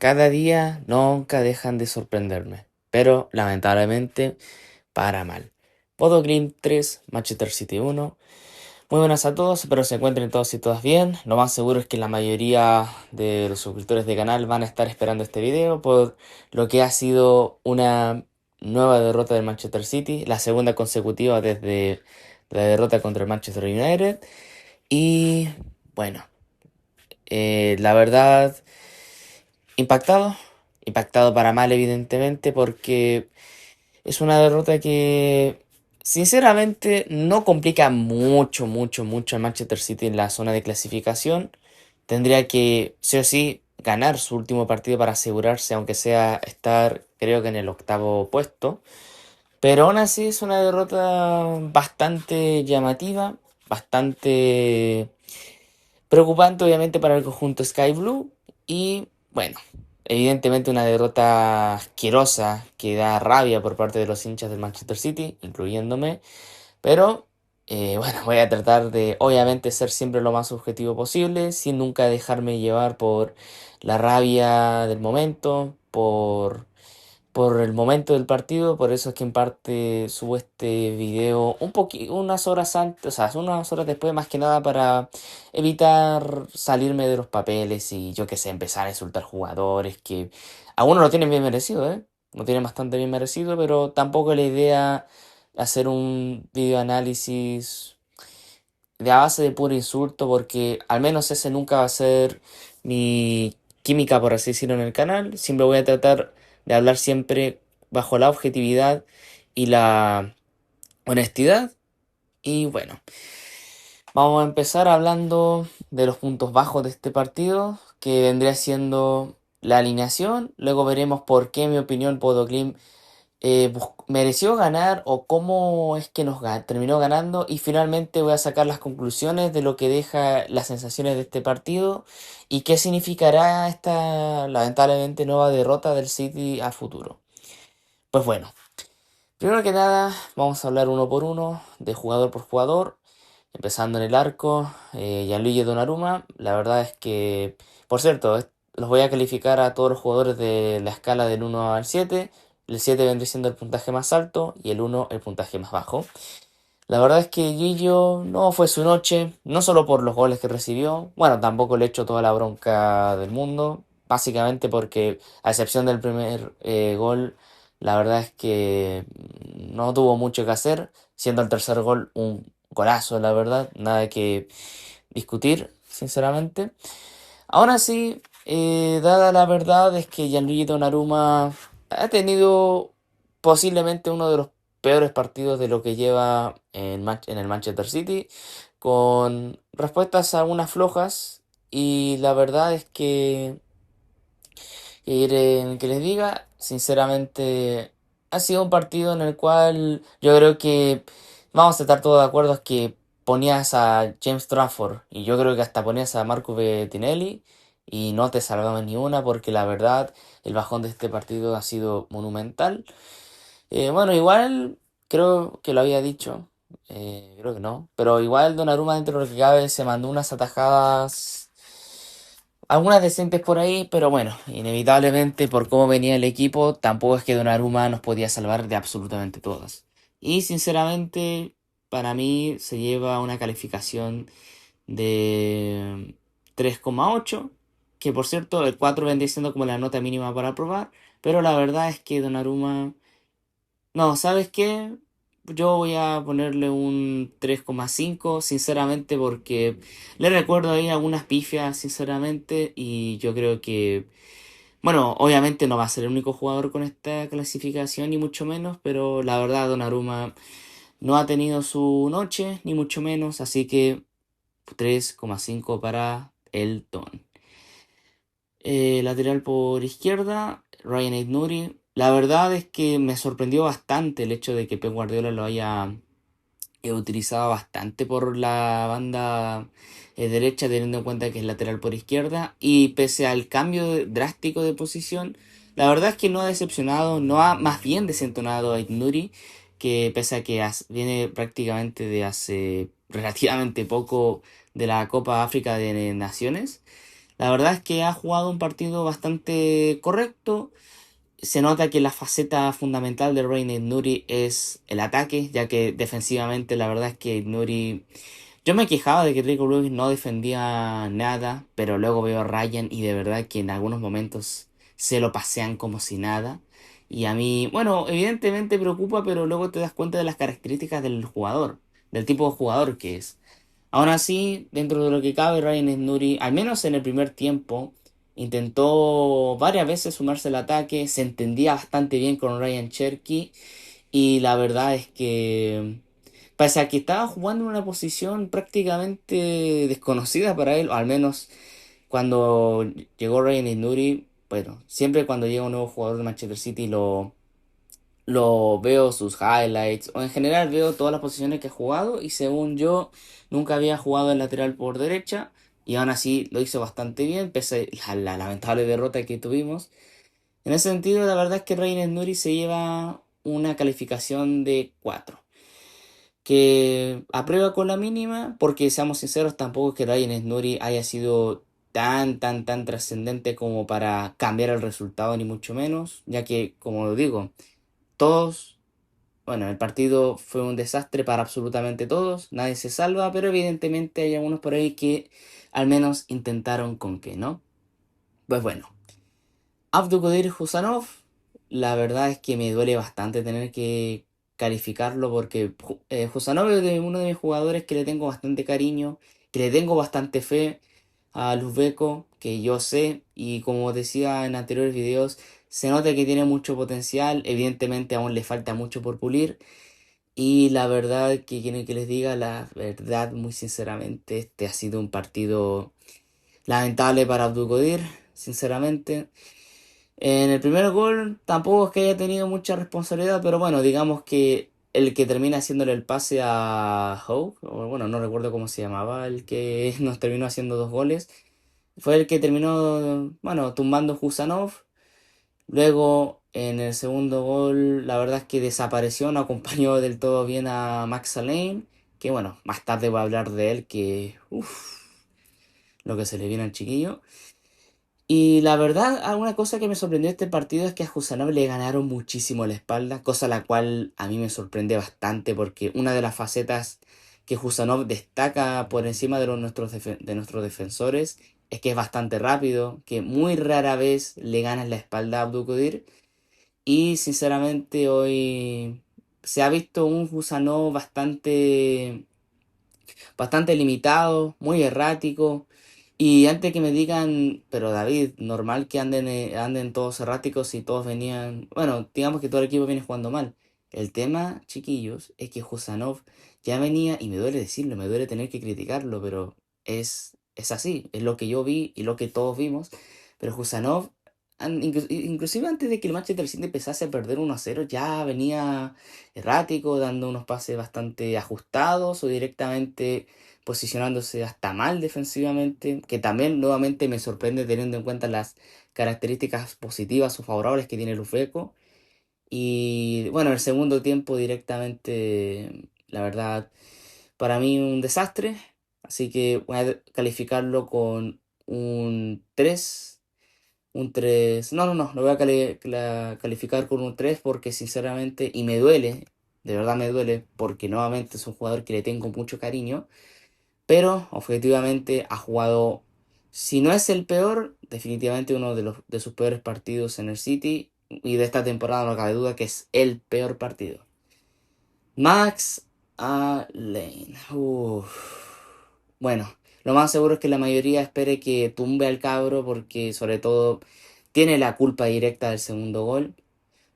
cada día nunca dejan de sorprenderme, pero lamentablemente para mal. Bodo Glimt 3, Manchester City 1. Muy buenas a todos, espero se encuentren todos y todas bien. Lo más seguro es que la mayoría de los suscriptores del canal van a estar esperando este video por lo que ha sido una nueva derrota del Manchester City, la segunda consecutiva desde la derrota contra el Manchester United. Y bueno, la verdad, impactado, impactado para mal evidentemente porque es una derrota que sinceramente no complica mucho al Manchester City en la zona de clasificación. Tendría que sí o sí ganar su último partido para asegurarse, aunque sea estar creo que en el octavo puesto. Pero aún así es una derrota bastante llamativa, bastante preocupante obviamente para el conjunto Sky Blue y bueno, evidentemente una derrota asquerosa que da rabia por parte de los hinchas del Manchester City, incluyéndome, pero bueno, voy a tratar de obviamente ser siempre lo más objetivo posible, sin nunca dejarme llevar por la rabia del momento, por el momento del partido, por eso es que en parte subo este video unas horas antes, o sea, unas horas después más que nada para evitar salirme de los papeles y yo que sé, empezar a insultar jugadores que algunos lo tienen bien merecido, ¿eh? Lo tienen bastante bien merecido, pero tampoco es la idea hacer un video análisis de a base de puro insulto, porque al menos ese nunca va a ser mi química, por así decirlo, en el canal. Siempre voy a tratar de hablar siempre bajo la objetividad y la honestidad. Y bueno, vamos a empezar hablando de los puntos bajos de este partido, que vendría siendo la alineación. Luego veremos por qué, en mi opinión, Bodo Glimt mereció ganar o cómo es que terminó ganando, y finalmente voy a sacar las conclusiones de lo que deja las sensaciones de este partido y qué significará esta lamentablemente nueva derrota del City a futuro. Pues bueno, primero que nada vamos a hablar uno por uno, de jugador por jugador, empezando en el arco. Gianluigi Donnarumma, la verdad es que, por cierto, los voy a calificar a todos los jugadores de la escala del 1 al 7. El 7 vendría siendo el puntaje más alto y el 1 el puntaje más bajo. La verdad es que Gillo no fue su noche, no solo por los goles que recibió, bueno, tampoco le echo toda la bronca del mundo, básicamente porque a excepción del primer gol, la verdad es que no tuvo mucho que hacer, siendo el tercer gol un golazo, la verdad, nada que discutir, sinceramente. Aún así, dada la verdad es que Gianluigi Donnarumma ha tenido posiblemente uno de los peores partidos de lo que lleva en el Manchester City, con respuestas algunas flojas, y la verdad es que, ¿qué quieren que les diga? Sinceramente, ha sido un partido en el cual yo creo que vamos a estar todos de acuerdo, es que ponías a James Trafford y yo creo que hasta ponías a Marco Bettinelli y no te salvaban ni una, porque la verdad el bajón de este partido ha sido monumental. Bueno, igual creo que lo había dicho, creo que no, pero igual Donnarumma dentro de lo que cabe se mandó unas atajadas, algunas decentes por ahí, pero bueno, inevitablemente por cómo venía el equipo, tampoco es que Donnarumma nos podía salvar de absolutamente todas. Y sinceramente, para mí se lleva una calificación de 3,8, que por cierto el 4 vendría siendo como la nota mínima para aprobar, pero la verdad es que Donnarumma... No, ¿sabes qué? Yo voy a ponerle un 3,5 sinceramente, porque le recuerdo ahí algunas pifias, sinceramente, y yo creo que, bueno, obviamente no va a ser el único jugador con esta clasificación, ni mucho menos, pero la verdad Donnarumma no ha tenido su noche, ni mucho menos, así que 3,5 para el Don. Lateral por izquierda, Ryan Aït-Nouri. La verdad es que me sorprendió bastante el hecho de que Pep Guardiola lo haya utilizado bastante por la banda derecha, teniendo en cuenta que es lateral por izquierda. Y pese al cambio drástico de posición, la verdad es que no ha decepcionado, no ha más bien desentonado a Aït-Nouri, que pese a que viene prácticamente de hace relativamente poco de la Copa África de Naciones. La verdad es que ha jugado un partido bastante correcto. Se nota que la faceta fundamental de Reina Nuri es el ataque, ya que defensivamente la verdad es que Nuri... Yo me quejaba de que Rico Rubio no defendía nada, pero luego veo a Ryan y de verdad que en algunos momentos se lo pasean como si nada. Y a mí, bueno, evidentemente preocupa, pero luego te das cuenta de las características del jugador, del tipo de jugador que es. Aún así, dentro de lo que cabe, Ryan Nuri, al menos en el primer tiempo, intentó varias veces sumarse al ataque, se entendía bastante bien con Ryan Cherky y la verdad es que, pese a que estaba jugando en una posición prácticamente desconocida para él, o al menos cuando llegó Ryan Nuri, bueno, siempre cuando llega un nuevo jugador de Manchester City lo veo sus highlights o en general veo todas las posiciones que ha jugado y según yo nunca había jugado en lateral por derecha y aún así lo hizo bastante bien pese a la lamentable derrota que tuvimos. En ese sentido la verdad es que Reiner Nuri se lleva una calificación de 4 que aprueba con la mínima porque seamos sinceros tampoco es que Reiner Nuri haya sido tan trascendente como para cambiar el resultado ni mucho menos ya que como lo digo todos bueno, el partido fue un desastre para absolutamente todos, nadie se salva, pero evidentemente hay algunos por ahí que al menos intentaron con que, ¿no? Pues bueno, Abdulkadir Husanov, la verdad es que me duele bastante tener que calificarlo porque Husanov es uno de mis jugadores que le tengo bastante cariño, que le tengo bastante fe a Luzbeko, que yo sé, y como decía en anteriores videos, se nota que tiene mucho potencial, evidentemente aún le falta mucho por pulir. Y la verdad que quieren que les diga la verdad, muy sinceramente, este ha sido un partido lamentable para Abdulkadir, sinceramente. En el primer gol tampoco es que haya tenido mucha responsabilidad, pero bueno, digamos que el que termina haciéndole el pase a Hope, o bueno, no recuerdo cómo se llamaba, el que nos terminó haciendo dos goles, fue el que terminó, bueno, tumbando Husanov. Luego, en el segundo gol, la verdad es que desapareció, no acompañó del todo bien a Max Alleyne, que bueno, más tarde voy a hablar de él, que uff, lo que se le viene al chiquillo. Y la verdad, alguna cosa que me sorprendió de este partido es que a Jusanov le ganaron muchísimo la espalda, cosa la cual a mí me sorprende bastante porque una de las facetas que Jusanov destaca por encima de de nuestros defensores es que es bastante rápido, que muy rara vez le ganas la espalda a Abdulkadir. Y sinceramente hoy se ha visto un Gusano bastante limitado, muy errático. Y antes que me digan, pero David, normal que anden todos erráticos y todos venían, bueno, digamos que todo el equipo viene jugando mal. El tema, chiquillos, es que Husanov ya venía, y me duele decirlo, me duele tener que criticarlo, pero es así, es lo que yo vi y lo que todos vimos. Pero Husanov, inclusive antes de que el Manchester City empezase a perder 1-0, ya venía errático, dando unos pases bastante ajustados o directamente posicionándose hasta mal defensivamente, que también nuevamente me sorprende teniendo en cuenta las características positivas o favorables que tiene el Ufeco. Y bueno, el segundo tiempo directamente, la verdad, para mí un desastre, así que voy a calificarlo con un 3 no, lo voy a calificar con un 3 porque sinceramente, y me duele, de verdad me duele, porque nuevamente es un jugador que le tengo mucho cariño, pero objetivamente ha jugado, si no es el peor, definitivamente uno de sus peores partidos en el City, y de esta temporada no cabe duda que es el peor partido. Max Allen. Bueno, lo más seguro es que la mayoría espere que tumbe al cabro porque sobre todo tiene la culpa directa del segundo gol.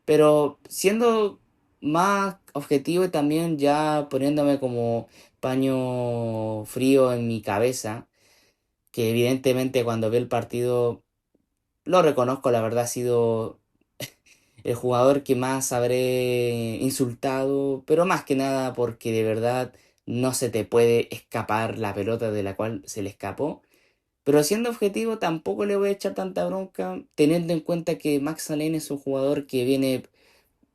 Pero siendo más objetivo y también ya poniéndome como paño frío en mi cabeza, que evidentemente cuando vi el partido, lo reconozco, la verdad ha sido el jugador que más habré insultado, pero más que nada porque de verdad no se te puede escapar la pelota de la cual se le escapó. Pero siendo objetivo tampoco le voy a echar tanta bronca, teniendo en cuenta que Max Allen es un jugador que viene,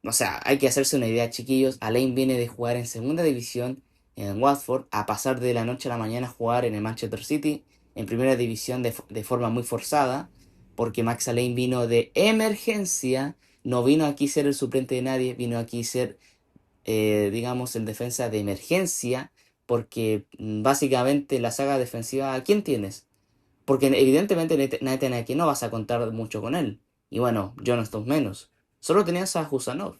o sea, hay que hacerse una idea, chiquillos, Allen viene de jugar en segunda división en Watford a pasar de la noche a la mañana a jugar en el Manchester City. en primera división de forma muy forzada, porque Max Allein vino de emergencia, no vino aquí a ser el suplente de nadie, vino aquí a ser, digamos, el defensa de emergencia, porque básicamente la saga defensiva, ¿a quién tienes? Porque evidentemente Nathan aquí no vas a contar mucho con él. Y bueno, John Stones menos. Solo tenías a Husanov.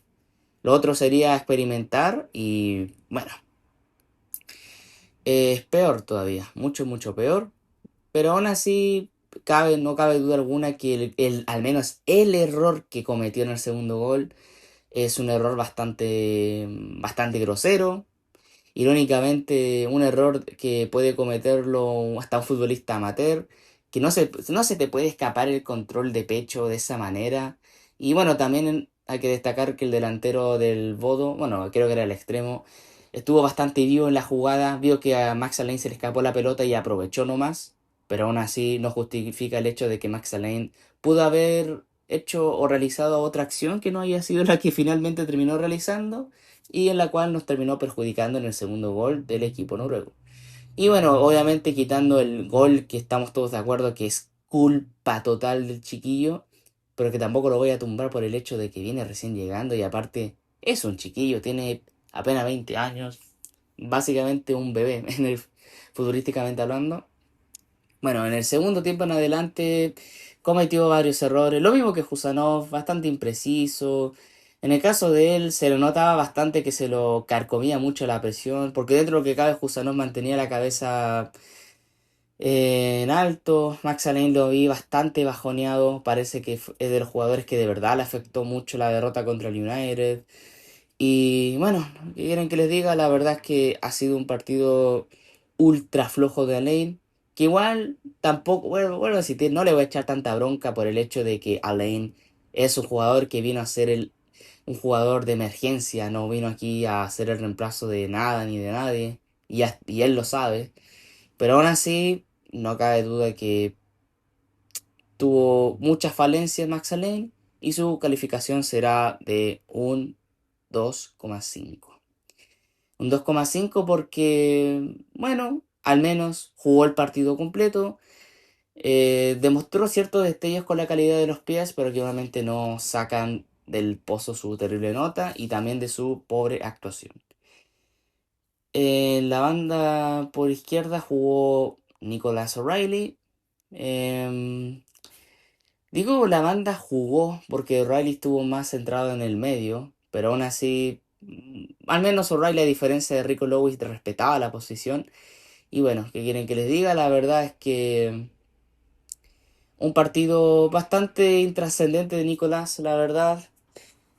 Lo otro sería experimentar y bueno, es peor todavía, mucho, mucho peor. Pero aún así, no cabe duda alguna que al menos el error que cometió en el segundo gol es un error bastante grosero. Irónicamente, un error que puede cometerlo hasta un futbolista amateur, que no se te puede escapar el control de pecho de esa manera. Y bueno, también hay que destacar que el delantero del Bodo, bueno, creo que era el extremo, estuvo bastante vivo en la jugada, vio que a Max Alain se le escapó la pelota y aprovechó nomás, pero aún así no justifica el hecho de que Max Alain pudo haber hecho o realizado otra acción que no haya sido la que finalmente terminó realizando y en la cual nos terminó perjudicando en el segundo gol del equipo noruego. Y bueno, obviamente quitando el gol que estamos todos de acuerdo que es culpa total del chiquillo, pero que tampoco lo voy a tumbar por el hecho de que viene recién llegando y aparte es un chiquillo, tiene apenas 20 años, básicamente un bebé futbolísticamente hablando. Bueno, en el segundo tiempo en adelante cometió varios errores, lo mismo que Jusanov, bastante impreciso. En el caso de él se le notaba bastante que se lo carcomía mucho la presión, porque dentro de lo que cabe Jusanov mantenía la cabeza en alto. Max Allein lo vi bastante bajoneado, parece que es de los jugadores que de verdad le afectó mucho la derrota contra el United. Y bueno, ¿qué quieren que les diga? La verdad es que ha sido un partido ultra flojo de Alain. Que igual tampoco, bueno, si no le voy a echar tanta bronca por el hecho de que Alain es un jugador que vino a ser un jugador de emergencia, no vino aquí a hacer el reemplazo de nada ni de nadie. Y él lo sabe. Pero aún así, no cabe duda que tuvo muchas falencias Max Alain y su calificación será de un 2,5. Un 2,5 porque, bueno, al menos jugó el partido completo. Demostró ciertos destellos con la calidad de los pies, pero que obviamente no sacan del pozo su terrible nota y también de su pobre actuación. En la banda por izquierda jugó Nicholas O'Reilly. Em, Digo, la banda jugó porque O'Reilly estuvo más centrado en el medio, pero aún así, al menos O'Reilly, a diferencia de Rico Lewis, respetaba la posición. Y bueno, ¿qué quieren que les diga? La verdad es que un partido bastante intrascendente de Nicolás, la verdad.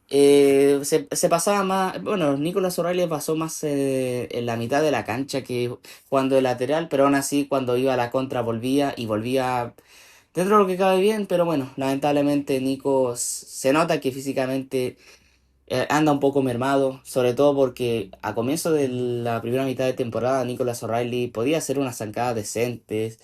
Se pasaba más, bueno, Nicolás O'Reilly pasó más en la mitad de la cancha que jugando de lateral, pero aún así cuando iba a la contra volvía y volvía dentro de lo que cabe bien, pero bueno, lamentablemente Nico se nota que físicamente anda un poco mermado, sobre todo porque a comienzo de la primera mitad de temporada Nicolás O'Reilly podía hacer unas zancadas decentes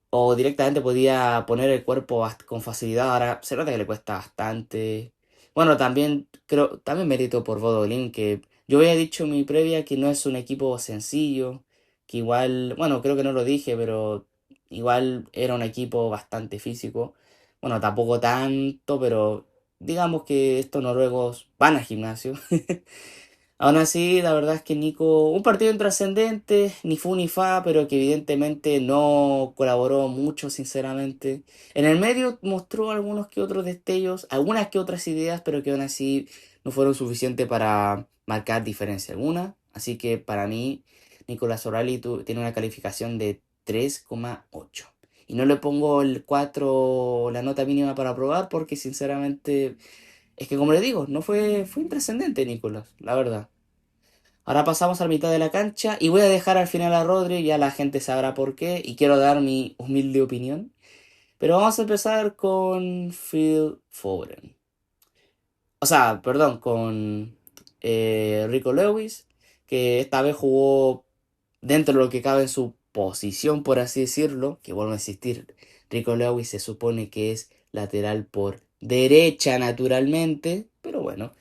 o directamente podía poner el cuerpo con facilidad, ahora se nota que le cuesta bastante. Bueno, también creo, también mérito por Bodo Glimt, que yo había dicho en mi previa que no es un equipo sencillo, que igual, bueno, creo que no lo dije, pero igual era un equipo bastante físico. Bueno, tampoco tanto, pero digamos que estos noruegos van al gimnasio. Aún así, la verdad es que Nico, un partido intrascendente, ni fu ni fa, pero que evidentemente no colaboró mucho, sinceramente. En el medio mostró algunos que otros destellos, algunas que otras ideas, pero que aún así no fueron suficientes para marcar diferencia alguna. Así que para mí, Nicolás O'Reilly tiene una calificación de 3,8. Y no le pongo el 4 la nota mínima para probar, porque sinceramente es que como le digo, fue intrascendente Nicolás, la verdad. Ahora pasamos a la mitad de la cancha y voy a dejar al final a Rodri, ya la gente sabrá por qué y quiero dar mi humilde opinión. Pero vamos a empezar con Phil Foden. O sea, perdón, con Rico Lewis, que esta vez jugó dentro de lo que cabe en su posición, por así decirlo, que vuelvo a insistir, Rico Lewis se supone que es lateral por derecha naturalmente, pero bueno.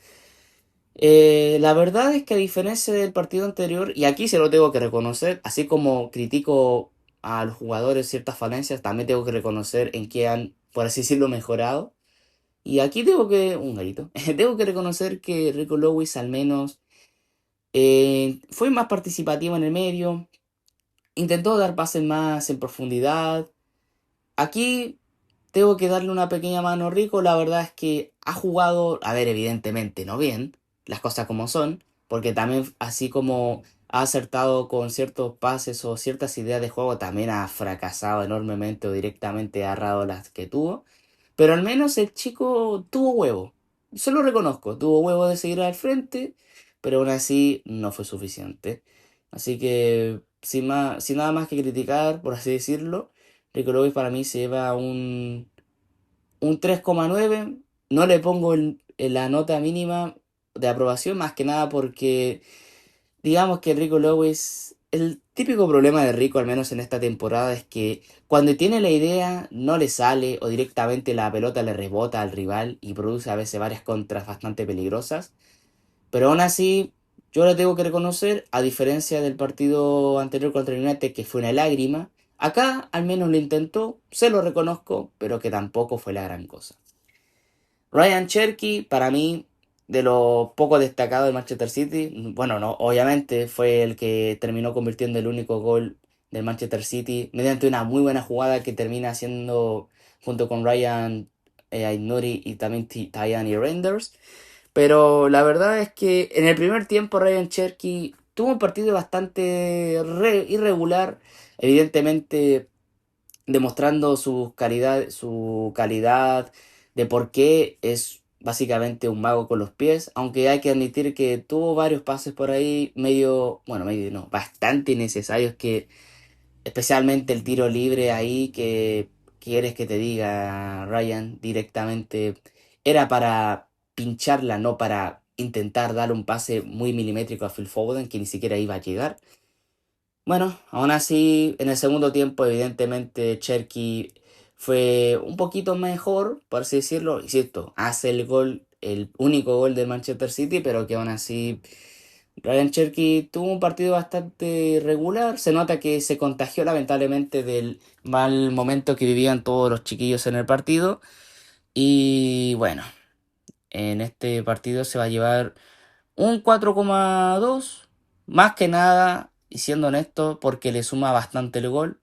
La verdad es que a diferencia del partido anterior, y aquí se lo tengo que reconocer, así como critico a los jugadores ciertas falencias, también tengo que reconocer en qué han, por así decirlo, mejorado. Y aquí un garito, tengo que reconocer que Rico Lewis al menos fue más participativo en el medio, intentó dar pases más en profundidad. Aquí tengo que darle una pequeña mano a Rico, la verdad es que ha jugado, a ver, evidentemente no bien, las cosas como son, porque también así como ha acertado con ciertos pases o ciertas ideas de juego, también ha fracasado enormemente o directamente ha errado las que tuvo. Pero al menos el chico tuvo huevo. Se lo reconozco, tuvo huevo de seguir al frente, pero aún así no fue suficiente. Así que, sin nada más que criticar, por así decirlo, Rico Lewis para mí se lleva un 3,9. No le pongo la nota mínima de aprobación, más que nada porque digamos que Rico Lewis, el típico problema de Rico, al menos en esta temporada, es que cuando tiene la idea no le sale o directamente la pelota le rebota al rival y produce a veces varias contras bastante peligrosas. Pero aún así, yo le tengo que reconocer, a diferencia del partido anterior contra el United, que fue una lágrima, acá al menos lo intentó, se lo reconozco, pero que tampoco fue la gran cosa. Ryan Cherky, para mí, de lo poco destacado del Manchester City, bueno, no, obviamente fue el que terminó convirtiendo el único gol del Manchester City mediante una muy buena jugada que termina haciendo junto con Ryan Aït-Nouri y también Tyani Reinders. Pero la verdad es que en el primer tiempo Ryan Cherky tuvo un partido bastante irregular, evidentemente demostrando su calidad de por qué es básicamente un mago con los pies, aunque hay que admitir que tuvo varios pases por ahí medio, bueno, medio no, bastante innecesarios que especialmente el tiro libre ahí que quieres que te diga Ryan directamente era para pincharla, no para intentar dar un pase muy milimétrico a Phil Foden que ni siquiera iba a llegar. Bueno, aún así, en el segundo tiempo, evidentemente, Cherky fue un poquito mejor, por así decirlo. Insisto, hace el gol, el único gol del Manchester City, pero que aún así, Ryan Cherky tuvo un partido bastante regular. Se nota que se contagió lamentablemente del mal momento que vivían todos los chiquillos en el partido. Y bueno, en este partido se va a llevar un 4,2, más que nada, y siendo honesto, porque le suma bastante el gol.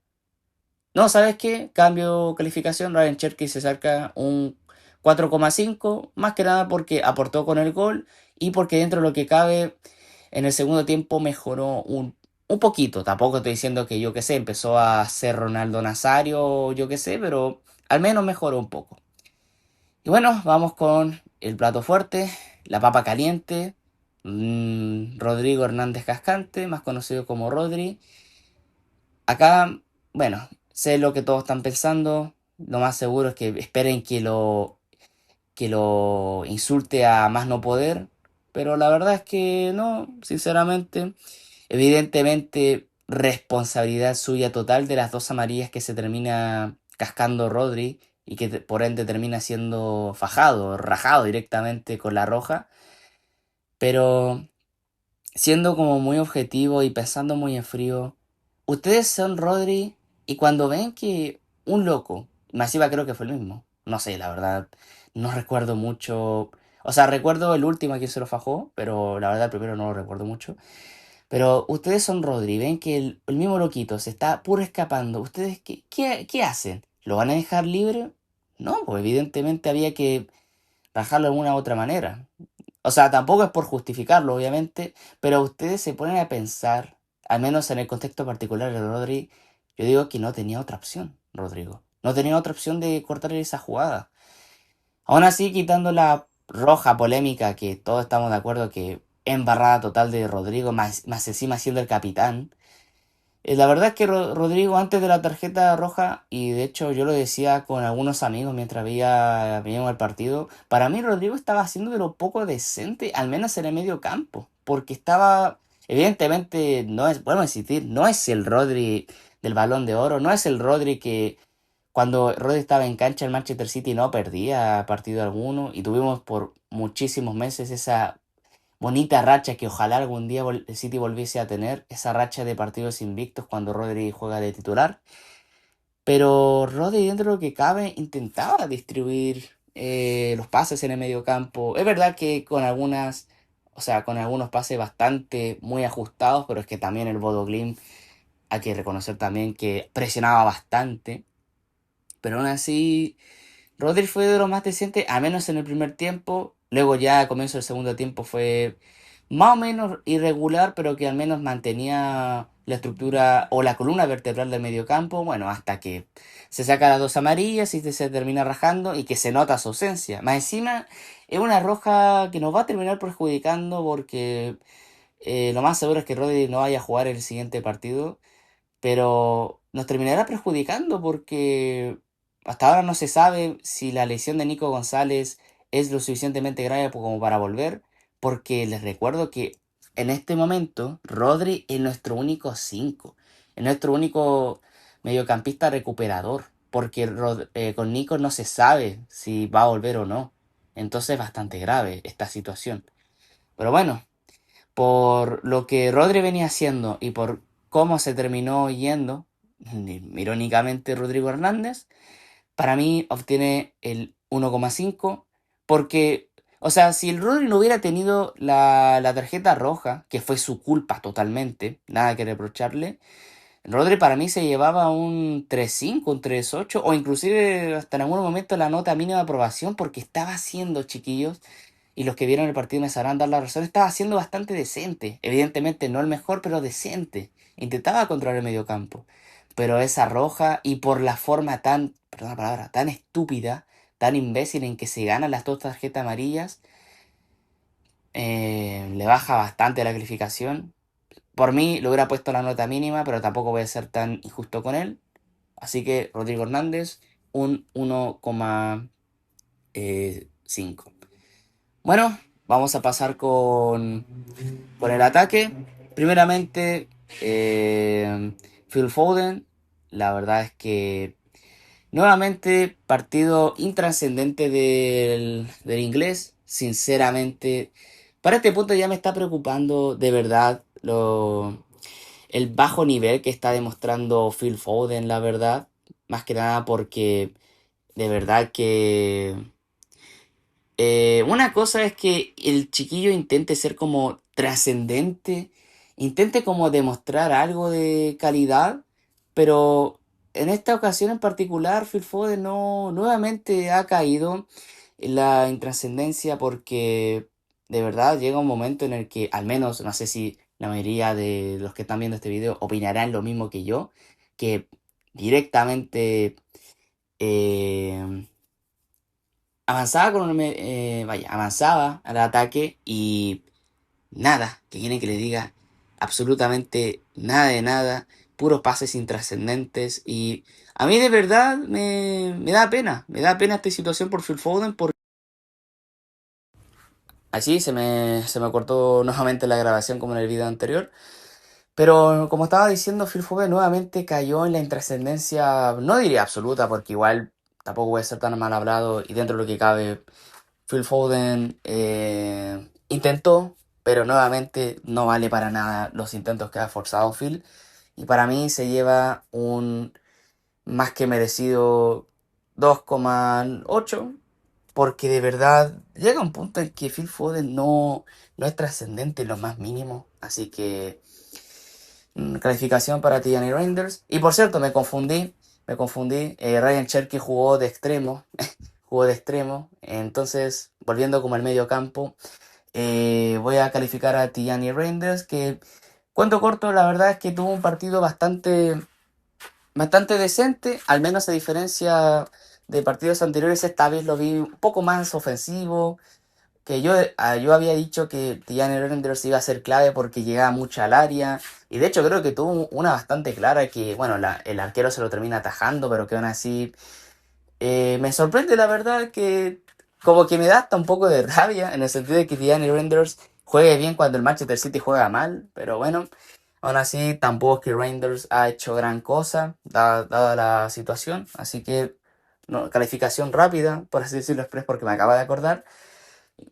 No, ¿sabes qué? Cambio calificación, Ryan Cherky se saca un 4,5, más que nada porque aportó con el gol y porque dentro de lo que cabe, en el segundo tiempo mejoró un poquito. Tampoco estoy diciendo que yo qué sé, empezó a ser Ronaldo Nazario, yo qué sé, pero al menos mejoró un poco. Y bueno, vamos con el plato fuerte, la papa caliente. Rodrigo Hernández Cascante, más conocido como Rodri. Acá, bueno, sé lo que todos están pensando. Lo más seguro es que esperen que lo insulte a más no poder. Pero la verdad es que no, sinceramente. Evidentemente, responsabilidad suya total de las dos amarillas que se termina cascando Rodri y que por ende termina siendo fajado, rajado directamente con la roja. Pero siendo como muy objetivo y pensando muy en frío, ustedes son Rodri y cuando ven que un loco, Masiva creo que fue el mismo, no sé, la verdad, no recuerdo mucho, o sea, recuerdo el último a quien se lo fajó, pero la verdad el primero no lo recuerdo mucho. Pero ustedes son Rodri, ven que el mismo loquito se está puro escapando. ¿Ustedes qué hacen? ¿Lo van a dejar libre? No, pues evidentemente había que rajarlo de alguna u otra manera. O sea, tampoco es por justificarlo, obviamente, pero ustedes se ponen a pensar, al menos en el contexto particular de Rodri, yo digo que no tenía otra opción, Rodrigo. No tenía otra opción de cortar esa jugada. Aún así, quitando la roja polémica, que todos estamos de acuerdo que embarrada total de Rodrigo, más encima siendo el capitán. La verdad es que Rodrigo antes de la tarjeta roja, y de hecho yo lo decía con algunos amigos mientras veíamos el partido, para mí Rodrigo estaba haciendo de lo poco decente, al menos en el medio campo, porque estaba, evidentemente, no es, bueno insistir, no es el Rodri del Balón de Oro, no es el Rodri que cuando Rodri estaba en cancha el Manchester City no perdía partido alguno, y tuvimos por muchísimos meses esa bonita racha que ojalá algún día el City volviese a tener, esa racha de partidos invictos cuando Rodri juega de titular. Pero Rodri, dentro de lo que cabe, intentaba distribuir los pases en el medio campo. Es verdad que con algunas, o sea, con algunos pases bastante muy ajustados, pero es que también el Bodo Glimt hay que reconocer también que presionaba bastante. Pero aún así, Rodri fue de lo más decente, al menos en el primer tiempo. Luego ya a comienzo del segundo tiempo fue más o menos irregular, pero que al menos mantenía la estructura o la columna vertebral del mediocampo. Bueno, hasta que se saca las dos amarillas y se termina rajando y que se nota su ausencia. Más encima, es una roja que nos va a terminar perjudicando porque lo más seguro es que Rodri no vaya a jugar el siguiente partido, pero nos terminará perjudicando porque hasta ahora no se sabe si la lesión de Nico González es lo suficientemente grave como para volver, porque les recuerdo que en este momento Rodri es nuestro único 5, es nuestro único mediocampista recuperador, porque con Nico no se sabe si va a volver o no. Entonces es bastante grave esta situación. Pero bueno, por lo que Rodri venía haciendo y por cómo se terminó yendo, irónicamente Rodrigo Hernández, para mí obtiene el 1,5 porque, o sea, si el Rodri no hubiera tenido la tarjeta roja, que fue su culpa totalmente, nada que reprocharle, Rodri para mí se llevaba un 3,5 un 3,8 o inclusive hasta en algún momento la nota mínima de aprobación porque estaba haciendo, chiquillos, y los que vieron el partido me sabrán dar la razón, estaba siendo bastante decente. Evidentemente no el mejor, pero decente. Intentaba controlar el mediocampo. Pero esa roja y por la forma tan, perdón la palabra, tan estúpida, tan imbécil en que se ganan las dos tarjetas amarillas, le baja bastante la calificación. Por mí le hubiera puesto la nota mínima, pero tampoco voy a ser tan injusto con él. Así que Rodrigo Hernández, un 1,5. Bueno, vamos a pasar con el ataque. Primeramente, Phil Foden. La verdad es que nuevamente partido intrascendente del inglés. Sinceramente, para este punto ya me está preocupando de verdad el bajo nivel que está demostrando Phil Foden, la verdad. Más que nada porque de verdad que una cosa es que el chiquillo intente ser como trascendente, intente como demostrar algo de calidad, pero en esta ocasión en particular Phil Foden no nuevamente ha caído en la intrascendencia porque de verdad llega un momento en el que al menos no sé si la mayoría de los que están viendo este video opinarán lo mismo que yo, que directamente eh, avanzaba vaya, avanzaba al ataque y nada, que quieren que le diga absolutamente nada de nada, puros pases intrascendentes y a mí de verdad me da pena esta situación por Phil Foden porque así se me cortó nuevamente la grabación como en el video anterior. Pero como estaba diciendo, Phil Foden nuevamente cayó en la intrascendencia, no diría absoluta, porque igual tampoco voy a ser tan mal hablado y dentro de lo que cabe Phil Foden intentó, pero nuevamente no vale para nada los intentos que ha forzado Phil. Y para mí se lleva un más que merecido 2,8, porque de verdad llega un punto en que Phil Foden no es trascendente en lo más mínimo. Así que calificación para Tijani Reinders. Y por cierto, me confundí. Ryan Cherky jugó de extremo. Jugó de extremo. Entonces, volviendo como al medio campo, voy a calificar a Tijani Reinders, que cuento corto, la verdad es que tuvo un partido bastante decente, al menos a diferencia de partidos anteriores, esta vez lo vi un poco más ofensivo, que yo había dicho que Tijani Reinders iba a ser clave porque llegaba mucho al área, y de hecho creo que tuvo una bastante clara que, bueno, el arquero se lo termina atajando, pero que aún así me sorprende la verdad que como que me da hasta un poco de rabia en el sentido de que Tijani Reinders juegue bien cuando el Manchester City juega mal, pero bueno, aún así tampoco es que Reinders ha hecho gran cosa dada la situación, así que no, calificación rápida, por así decirlo express porque me acaba de acordar,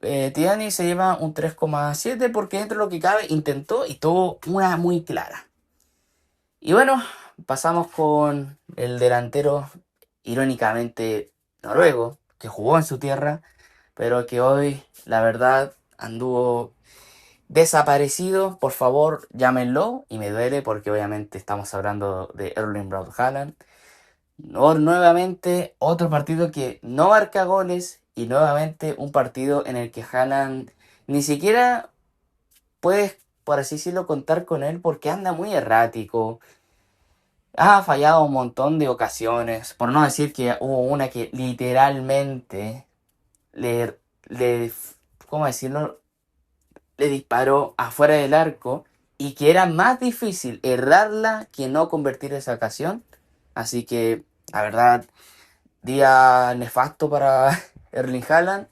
Tiani se lleva un 3,7 porque dentro de lo que cabe intentó y tuvo una muy clara. Y bueno, pasamos con el delantero, irónicamente noruego, que jugó en su tierra, pero que hoy, la verdad, anduvo desaparecido. Por favor, llámenlo. Y me duele porque obviamente estamos hablando de Erling Braut Haaland. Nuevamente, otro partido que no marca goles y nuevamente un partido en el que Haaland ni siquiera puedes, por así decirlo, contar con él porque anda muy errático. Ha fallado un montón de ocasiones, por no decir que hubo una que literalmente le, ¿cómo decirlo? Le disparó afuera del arco y que era más difícil errarla que no convertir esa ocasión. Así que, la verdad, día nefasto para Erling Haaland.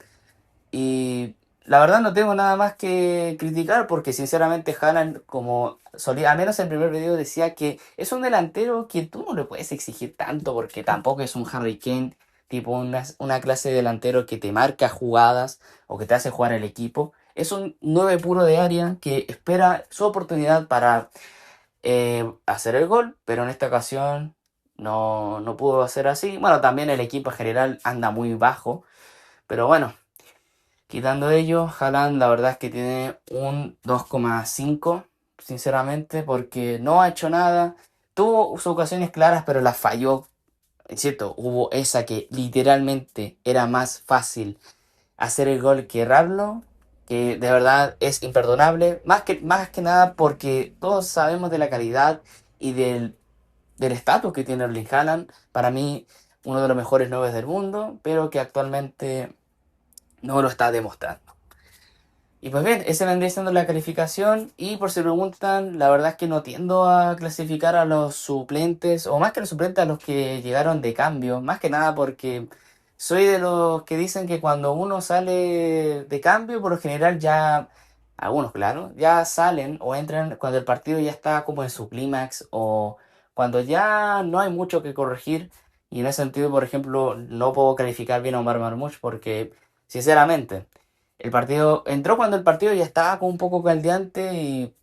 Y la verdad no tengo nada más que criticar porque sinceramente Haaland, como solía, al menos en el primer video decía que es un delantero que tú no le puedes exigir tanto porque tampoco es un Harry Kane, tipo una clase de delantero que te marca jugadas o que te hace jugar el equipo. Es un 9 puro de área que espera su oportunidad para hacer el gol, pero en esta ocasión no pudo hacer así. Bueno, también el equipo en general anda muy bajo, pero bueno. Quitando ello, Haaland la verdad es que tiene un 2,5, sinceramente, porque no ha hecho nada. Tuvo sus ocasiones claras, pero las falló. Es cierto, hubo esa que literalmente era más fácil hacer el gol que errarlo, que de verdad es imperdonable. Más que nada porque todos sabemos de la calidad y del estatus que tiene Erling Haaland. Para mí, uno de los mejores 9 del mundo, pero que actualmente no lo está demostrando. Y pues bien, esa vendría siendo la calificación. Y por si preguntan, la verdad es que no tiendo a clasificar a los suplentes, o más que a los suplentes, a los que llegaron de cambio. Más que nada porque soy de los que dicen que cuando uno sale de cambio, por lo general ya, algunos claro, ya salen o entran cuando el partido ya está como en su clímax o cuando ya no hay mucho que corregir. Y en ese sentido, por ejemplo, no puedo calificar bien a Omar Marmoush porque, sinceramente, el partido entró cuando el partido ya estaba como un poco caldeante y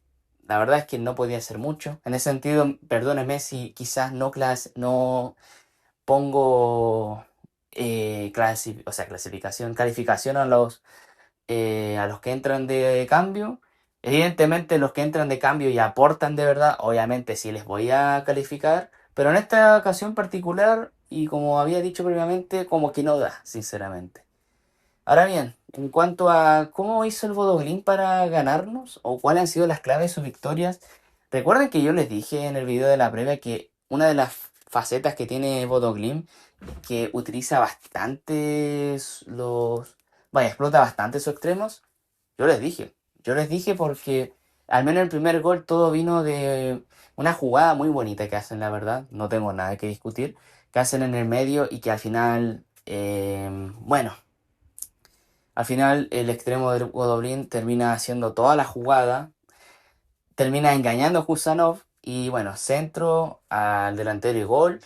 la verdad es que no podía hacer mucho. En ese sentido, perdóneme si quizás no pongo o sea, clasificación, calificación a los que entran de cambio. Evidentemente los que entran de cambio y aportan de verdad, obviamente sí les voy a calificar, pero en esta ocasión particular, y como había dicho previamente, como que no da, sinceramente. Ahora bien, en cuanto a cómo hizo el Bodoglin para ganarnos o cuáles han sido las claves de sus victorias, recuerden que yo les dije en el video de la previa que una de las facetas que tiene Bodoglin, que utiliza vaya, explota bastante sus extremos, yo les dije porque al menos el primer gol todo vino de una jugada muy bonita que hacen, la verdad, no tengo nada que discutir, que hacen en el medio y que al final, bueno. Al final, el extremo de Godoblin termina haciendo toda la jugada, termina engañando a Kusanov y bueno, centro al delantero y gol.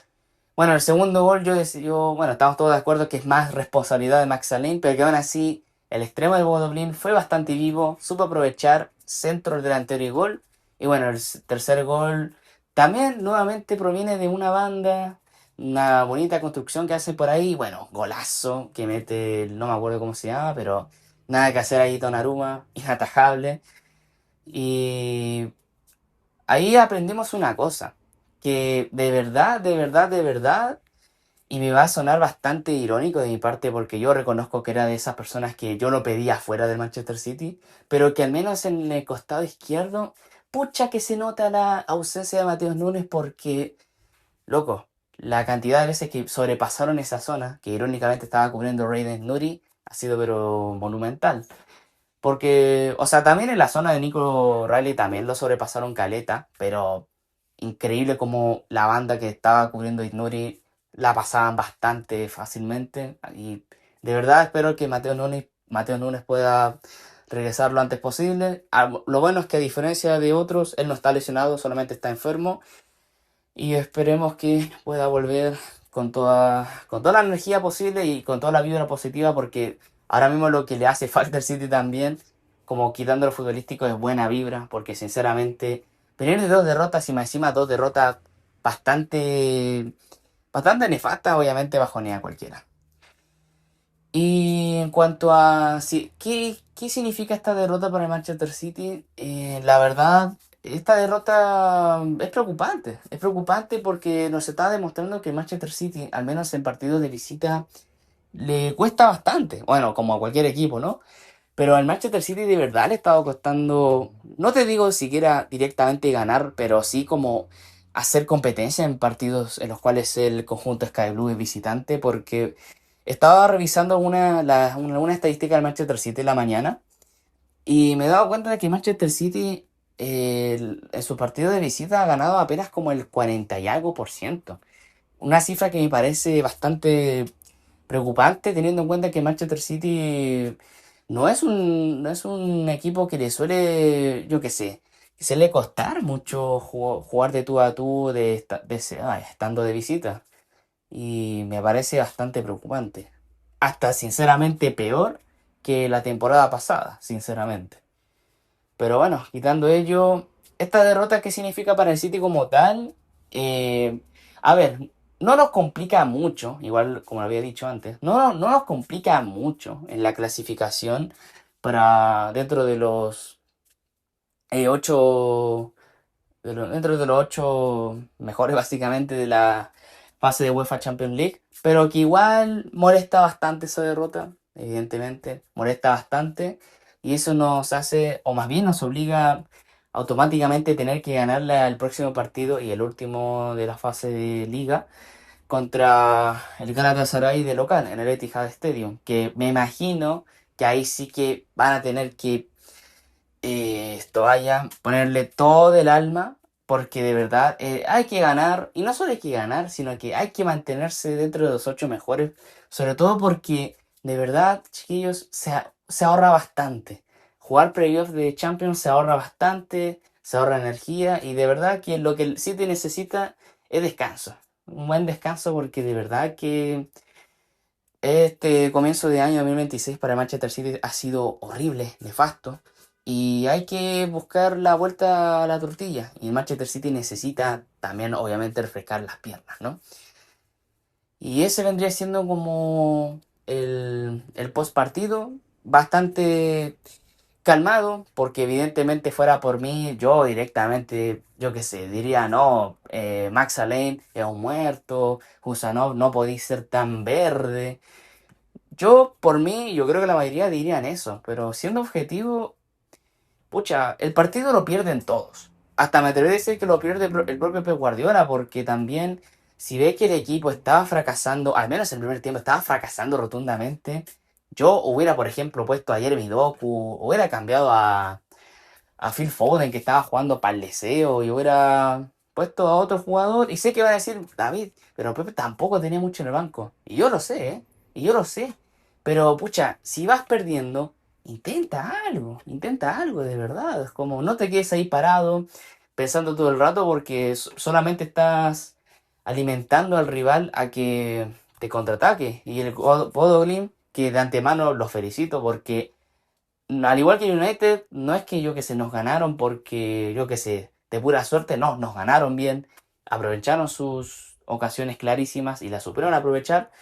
Bueno, el segundo gol bueno, estamos todos de acuerdo que es más responsabilidad de Max Alén, pero que aún así el extremo de Godoblin fue bastante vivo, supo aprovechar centro al delantero y gol. Y bueno, el tercer gol también nuevamente proviene de una banda, una bonita construcción que hace por ahí. Bueno, golazo que mete, no me acuerdo cómo se llama, pero nada que hacer ahí Donnarumma, inatajable. Y ahí aprendimos una cosa, que de verdad, de verdad, de verdad, y me va a sonar bastante irónico de mi parte porque yo reconozco que era de esas personas que yo lo pedía fuera del Manchester City, pero que al menos en el costado izquierdo, pucha que se nota la ausencia de Mateus Nunes porque, loco, la cantidad de veces que sobrepasaron esa zona, que irónicamente estaba cubriendo Raiden Nuri, ha sido pero monumental. Porque, o sea, también en la zona de Nico Riley también lo sobrepasaron caleta, pero increíble como la banda que estaba cubriendo Ignuri la pasaban bastante fácilmente. Y de verdad espero que Mateo Núñez pueda regresar lo antes posible. Lo bueno es que a diferencia de otros, él no está lesionado, solamente está enfermo. Y esperemos que pueda volver con toda la energía posible y con toda la vibra positiva porque Ahora mismo lo que le hace falta al City también, como quitando lo futbolístico, es buena vibra, porque sinceramente, venir de dos derrotas y más encima dos derrotas bastante, bastante nefastas, obviamente bajonea a cualquiera. Y en cuanto a ¿qué significa esta derrota para el Manchester City? La verdad, esta derrota es preocupante. Es preocupante porque nos está demostrando que el Manchester City, al menos en partidos de visita, le cuesta bastante. Bueno, como a cualquier equipo, ¿no? Pero al Manchester City de verdad le ha estado costando, no te digo siquiera directamente ganar, pero sí como hacer competencia en partidos en los cuales el conjunto Sky Blue es visitante, porque estaba revisando una estadística del Manchester City en la mañana y me he dado cuenta de que Manchester City en su partido de visita ha ganado apenas como el 40 y algo por ciento. Una cifra que me parece bastante preocupante teniendo en cuenta que Manchester City no es un equipo que le suele, yo qué sé, que se le costar mucho jugar de tú a tú estando de visita. Y me parece bastante preocupante. Hasta sinceramente peor que la temporada pasada, sinceramente. Pero bueno, quitando ello, esta derrota, ¿qué significa para el City como tal? Eh, a ver, no nos complica mucho, igual como lo había dicho antes, no nos complica mucho en la clasificación para dentro de los ocho, dentro de los ocho mejores básicamente de la fase de UEFA Champions League, pero que igual molesta bastante esa derrota, evidentemente, molesta bastante, y eso nos hace, o más bien nos obliga automáticamente a tener que ganarle al próximo partido y el último de la fase de liga contra el Galatasaray de local en el Etihad Stadium, que me imagino que ahí sí que van a tener que esto vaya, ponerle todo el alma, porque de verdad hay que ganar, y no solo hay que ganar, sino que hay que mantenerse dentro de los ocho mejores, sobre todo porque de verdad, chiquillos, se ahorra bastante. Jugar playoff de Champions se ahorra bastante, se ahorra energía, y de verdad que lo que el City necesita es descanso. Un buen descanso porque de verdad que este comienzo de año 2026 para Manchester City ha sido horrible, nefasto. Y hay que buscar la vuelta a la tortilla. Y Manchester City necesita también, obviamente, refrescar las piernas, ¿no? Y ese vendría siendo como el post partido. Bastante calmado, porque evidentemente fuera por mí, yo directamente, yo qué sé, diría, no, Max Allen es un muerto, Husanov no podéis ser tan verde. Yo, por mí, yo creo que la mayoría dirían eso, pero siendo objetivo, pucha, el partido lo pierden todos. Hasta me atrevo a decir que lo pierde el propio Pep Guardiola, porque también, si ve que el equipo estaba fracasando, al menos en el primer tiempo, estaba fracasando rotundamente, yo hubiera, por ejemplo, puesto a Jeremy Doku, hubiera cambiado a Phil Foden, que estaba jugando para el deseo, y hubiera puesto a otro jugador, y sé que va a decir David, pero Pepe tampoco tenía mucho en el banco. Y yo lo sé, ¿eh? Y yo lo sé. Pero, pucha, si vas perdiendo, intenta algo de verdad. Es como no te quedes ahí parado pensando todo el rato porque solamente estás alimentando al rival a que te contraataque. Y el Bodo Glimt, que de antemano los felicito porque al igual que United, no es que yo que sé, nos ganaron porque yo que sé, de pura suerte, no, nos ganaron bien, aprovecharon sus ocasiones clarísimas y las supieron aprovechar.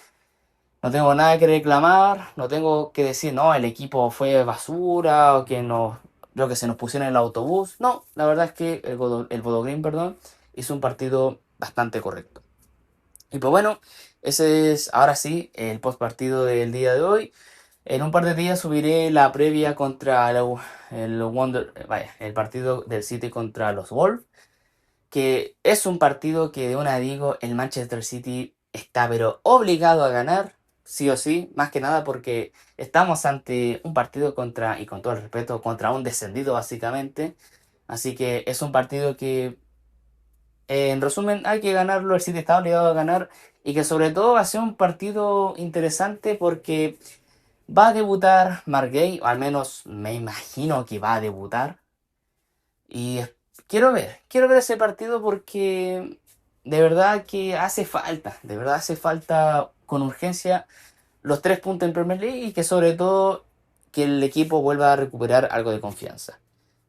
No tengo nada que reclamar, no tengo que decir, no, el equipo fue basura o que nos, yo que sé, nos pusieron en el autobús. No, la verdad es que el Bodo Glimt, perdón, hizo un partido bastante correcto. Y pues bueno, ese es ahora sí el post partido del día de hoy. En un par de días subiré la previa contra el partido del City contra los Wolves, que es un partido que de una digo, el Manchester City está pero obligado a ganar, sí o sí, más que nada porque estamos ante un partido contra, y con todo el respeto, contra un descendido básicamente. Así que es un partido que, en resumen, hay que ganarlo, el City está obligado a ganar y que sobre todo va a ser un partido interesante porque va a debutar Margay, o al menos me imagino que va a debutar. Y quiero ver ese partido porque de verdad que hace falta, de verdad hace falta con urgencia los 3 puntos en Premier League y que sobre todo que el equipo vuelva a recuperar algo de confianza.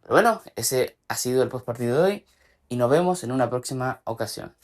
Pero bueno, ese ha sido el postpartido de hoy y nos vemos en una próxima ocasión.